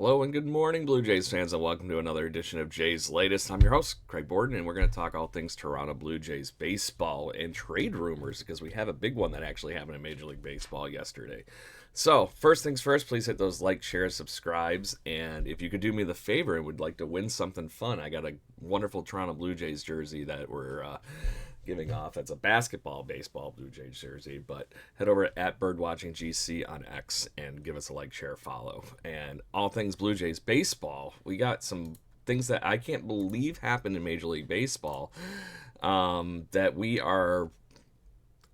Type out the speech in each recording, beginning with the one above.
Hello and good morning, Blue Jays fans, and welcome to another edition of Jays Latest. I'm your host, Craig Borden, and we're going to talk all things Toronto Blue Jays baseball and trade rumors because we have a big one that actually happened in Major League Baseball yesterday. So, first things first, please hit those like, shares, subscribes, and if you could do me the favor and would like to win something fun, I got a wonderful Toronto Blue Jays jersey that we're giving off. It's a basketball, baseball Blue Jays jersey, but head over at BirdwatchingGC on X and give us a like, share, follow. And all things Blue Jays baseball, we got some things that I can't believe happened in Major League Baseball that we are.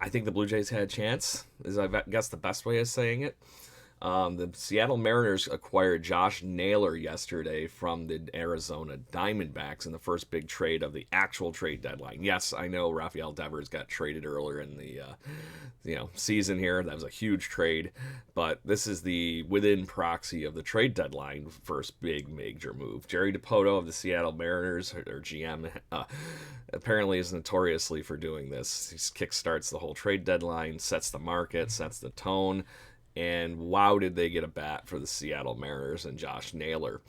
I think the Blue Jays had a chance, is I guess the best way of saying it. The Seattle Mariners acquired Josh Naylor yesterday from the Arizona Diamondbacks in the first big trade of the actual trade deadline. Yes, I know Rafael Devers got traded earlier in the season here. That was a huge trade, but this is the within proxy of the trade deadline first big major move. Jerry Dipoto of the Seattle Mariners, or GM, apparently is notoriously for doing this. He kickstarts the whole trade deadline, sets the market, sets the tone. And wow, did they get a bat for the Seattle Mariners and Josh Naylor.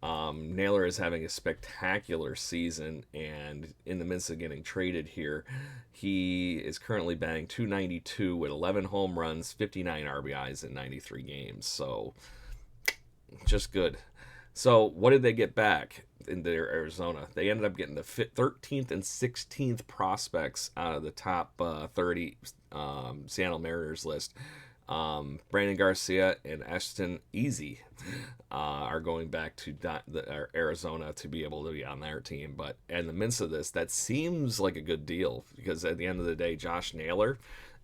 Naylor is having a spectacular season, and in the midst of getting traded here, he is currently batting .292 with 11 home runs, 59 RBIs in 93 games. So, just good. So, what did they get back in their Arizona? They ended up getting the 13th and 16th prospects out of the top 30 Seattle Mariners list. Brandon Garcia and Ashton Easy are going back to Arizona to be able to be on their team. But in the midst of this, that seems like a good deal because at the end of the day, Josh Naylor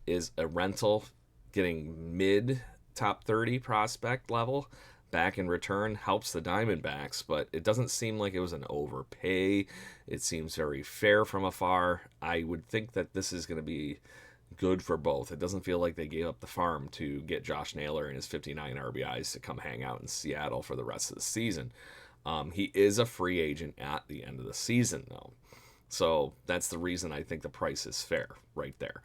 is a rental getting mid top 30 prospect level back in return, helps the Diamondbacks, but it doesn't seem like it was an overpay. It seems very fair from afar. I would think that this is going to be good for both. It doesn't feel like they gave up the farm to get Josh Naylor and his 59 RBIs to come hang out in Seattle for the rest of the season. He is a free agent at the end of the season, though. So that's the reason I think the price is fair right there.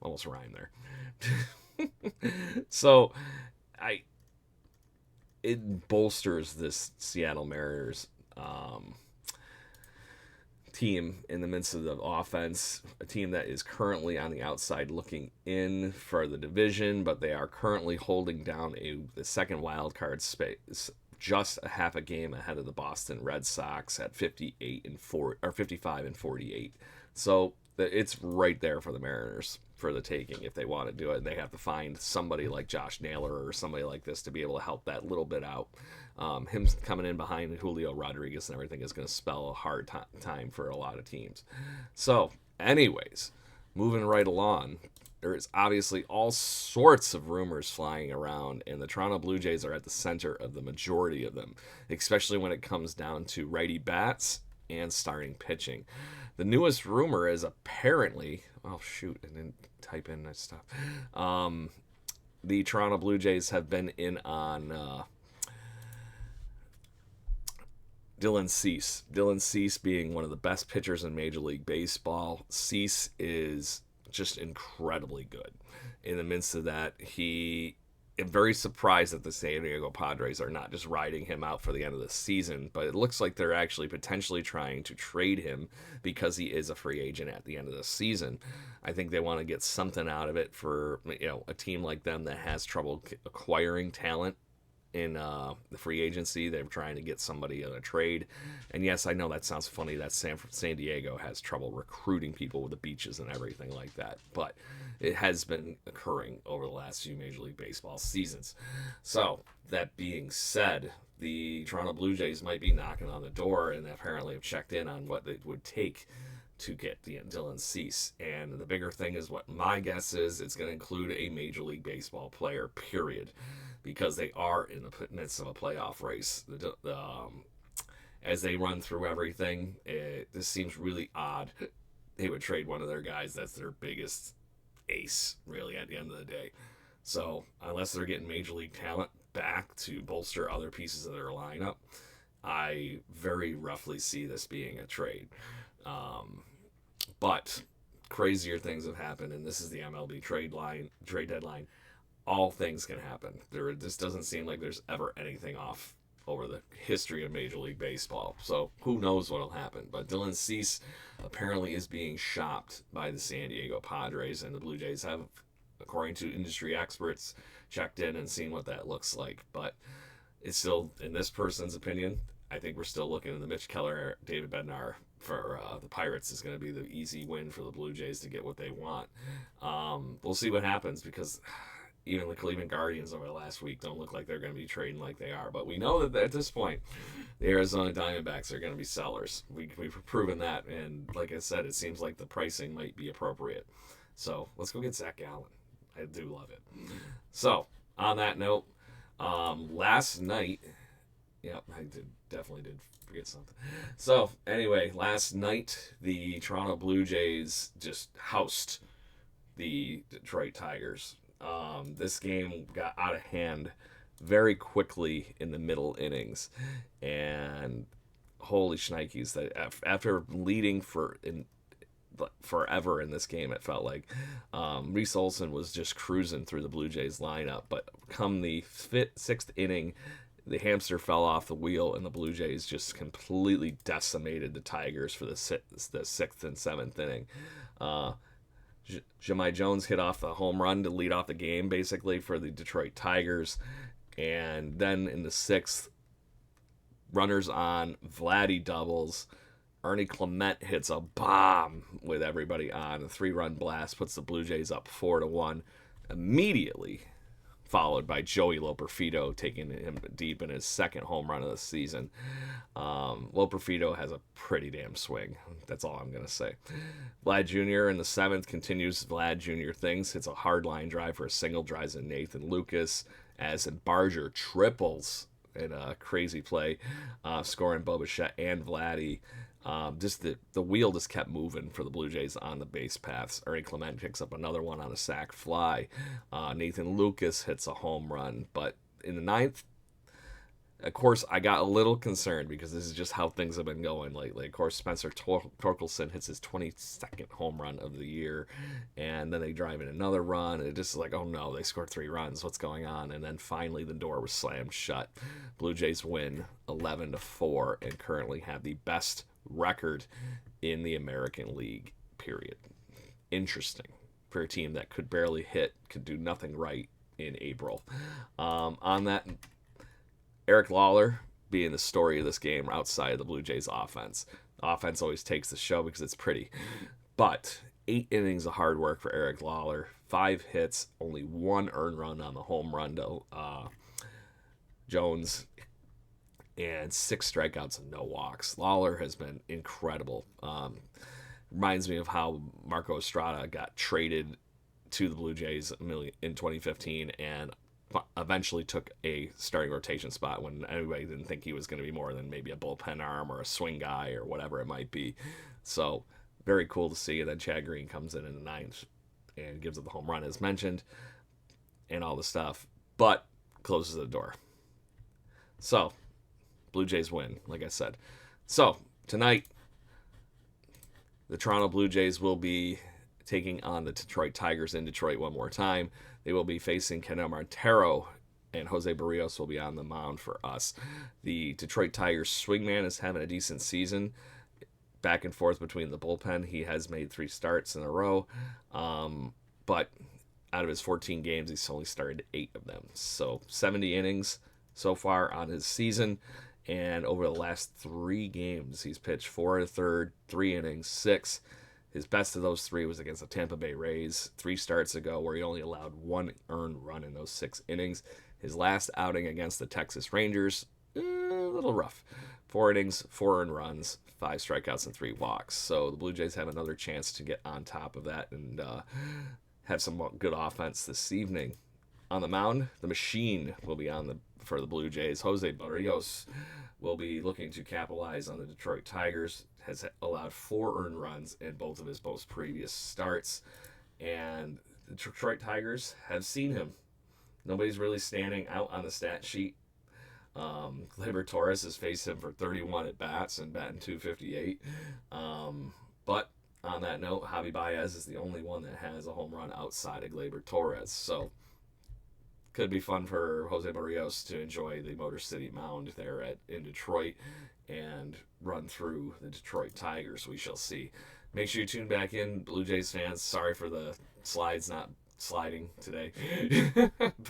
Almost rhymed there. So it bolsters this Seattle Mariners team in the midst of the offense, a team that is currently on the outside looking in for the division, but they are currently holding down the second wild card space, just a half a game ahead of the Boston Red Sox at 58 and 4 or 55 and 48. So it's right there for the Mariners for the taking if they want to do it. They have to find somebody like Josh Naylor or somebody like this to be able to help that little bit out. Him coming in behind Julio Rodriguez and everything is going to spell a hard time for a lot of teams. So, anyways, moving right along, there is obviously all sorts of rumors flying around, and the Toronto Blue Jays are at the center of the majority of them, especially when it comes down to righty bats and starting pitching. The newest rumor is apparently, oh shoot, I didn't type in that stuff. The Toronto Blue Jays have been in on Dylan Cease. Dylan Cease being one of the best pitchers in Major League Baseball. Cease is just incredibly good. In the midst of that, I'm very surprised that the San Diego Padres are not just riding him out for the end of the season, but it looks like they're actually potentially trying to trade him because he is a free agent at the end of the season. I think they want to get something out of it for a team like them that has trouble acquiring talent in the free agency. They're trying to get somebody in a trade. And yes, I know that sounds funny that San Diego has trouble recruiting people with the beaches and everything like that, but it has been occurring over the last few Major League Baseball seasons. So, that being said, the Toronto Blue Jays might be knocking on the door and apparently have checked in on what it would take to get the Dylan Cease. And the bigger thing is what my guess is it's going to include a Major League Baseball player, period, because they are in the midst of a playoff race. As they run through everything, this seems really odd. They would trade one of their guys that's their biggest ace, really, at the end of the day. So, unless they're getting Major League talent back to bolster other pieces of their lineup, I very roughly see this being a trade. But crazier things have happened, and this is the MLB trade deadline. All things can happen. This doesn't seem like there's ever anything off over the history of Major League Baseball. So who knows what'll happen. But Dylan Cease apparently is being shopped by the San Diego Padres, and the Blue Jays have, according to industry experts, checked in and seen what that looks like. But it's still, in this person's opinion, I think we're still looking at the Mitch Keller, David Bednar for the Pirates is going to be the easy win for the Blue Jays to get what they want. We'll see what happens, because even the Cleveland Guardians over the last week don't look like they're going to be trading like they are. But we know that at this point, the Arizona Diamondbacks are going to be sellers. We've proven that. And like I said, it seems like the pricing might be appropriate. So let's go get Zach Gallen. I do love it. So on that note, last night, yep, I definitely did forget something. So anyway, last night, the Toronto Blue Jays just housed the Detroit Tigers. This game got out of hand very quickly in the middle innings, and holy shnikes, that after leading forever in this game, it felt like Reese Olson was just cruising through the Blue Jays lineup, but come the sixth inning, the hamster fell off the wheel, and the Blue Jays just completely decimated the Tigers for the sixth and seventh inning. Jahmai Jones hit off the home run to lead off the game, basically, for the Detroit Tigers. And then in the sixth, runners on, Vladdy doubles. Ernie Clement hits a bomb with everybody on. A 3-run blast puts the Blue Jays up 4-1. Immediately followed by Joey Loperfido taking him deep in his second home run of the season. Loperfido has a pretty damn swing. That's all I'm going to say. Vlad Jr. in the seventh continues Vlad Jr. things. Hits a hard line drive for a single, drives in Nathan Lucas as Barger triples in a crazy play, scoring Bobichette and Vladdy. Just the wheel just kept moving for the Blue Jays on the base paths. Ernie Clement picks up another one on a sac fly. Nathan Lucas hits a home run. But in the ninth, of course, I got a little concerned because this is just how things have been going lately. Of course, Spencer Torkelson hits his 22nd home run of the year, and then they drive in another run, and it just like, oh no, they scored 3 runs. What's going on? And then finally the door was slammed shut. Blue Jays win 11-4 and currently have the best record in the American League, period. Interesting for a team that could barely hit, could do nothing right in April. On that, Eric Lawler being the story of this game outside of the Blue Jays offense. The offense always takes the show because it's pretty. But 8 innings of hard work for Eric Lawler. 5 hits, only 1 earned run on the home run to Jones, and 6 strikeouts and no walks. Lawler has been incredible. Reminds me of how Marco Estrada got traded to the Blue Jays in 2015 and eventually took a starting rotation spot when everybody didn't think he was going to be more than maybe a bullpen arm or a swing guy or whatever it might be. So very cool to see. And then Chad Green comes in the ninth and gives up the home run as mentioned and all the stuff, but closes the door. So Blue Jays win, like I said. So tonight, the Toronto Blue Jays will be taking on the Detroit Tigers in Detroit one more time. They will be facing Kenneth Montero, and Jose Barrios will be on the mound for us. The Detroit Tigers swingman is having a decent season. Back and forth between the bullpen. He has made 3 starts in a row. But out of his 14 games, he's only started 8 of them. So 70 innings so far on his season. And over the last 3 games, he's pitched 4 1/3, 3 innings, 6. His best of those 3 was against the Tampa Bay Rays 3 starts ago, where he only allowed 1 earned run in those 6 innings. His last outing against the Texas Rangers, a little rough. 4 innings, 4 earned runs, 5 strikeouts, and 3 walks. So the Blue Jays have another chance to get on top of that and have some good offense this evening. On the mound, the machine will be for the Blue Jays. Jose Barrios will be looking to capitalize on the Detroit Tigers. Has allowed 4 earned runs in both of his most previous starts. And the Detroit Tigers have seen him. Nobody's really standing out on the stat sheet. Gleyber Torres has faced him for 31 at-bats and batting .258. But on that note, Javi Baez is the only one that has a home run outside of Gleyber Torres. So could be fun for Jose Barrios to enjoy the Motor City Mound there in Detroit and run through the Detroit Tigers. We shall see. Make sure you tune back in, Blue Jays fans. Sorry for the slides not sliding today.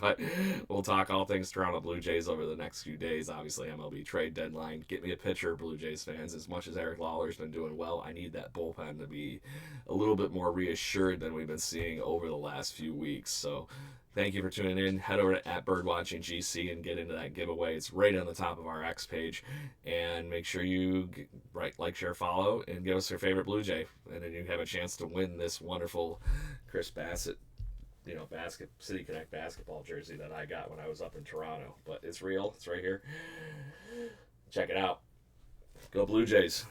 But we'll talk all things Toronto Blue Jays over the next few days. Obviously, MLB trade deadline. Get me a pitcher, Blue Jays fans. As much as Eric Lawler's been doing well, I need that bullpen to be a little bit more reassured than we've been seeing over the last few weeks. So thank you for tuning in. Head over to @BirdwatchingGC and get into that giveaway. It's right on the top of our X page. And make sure you like, share, follow, and give us your favorite Blue Jay. And then you have a chance to win this wonderful Chris Bassett, City Connect basketball jersey that I got when I was up in Toronto. But it's real. It's right here. Check it out. Go Blue Jays.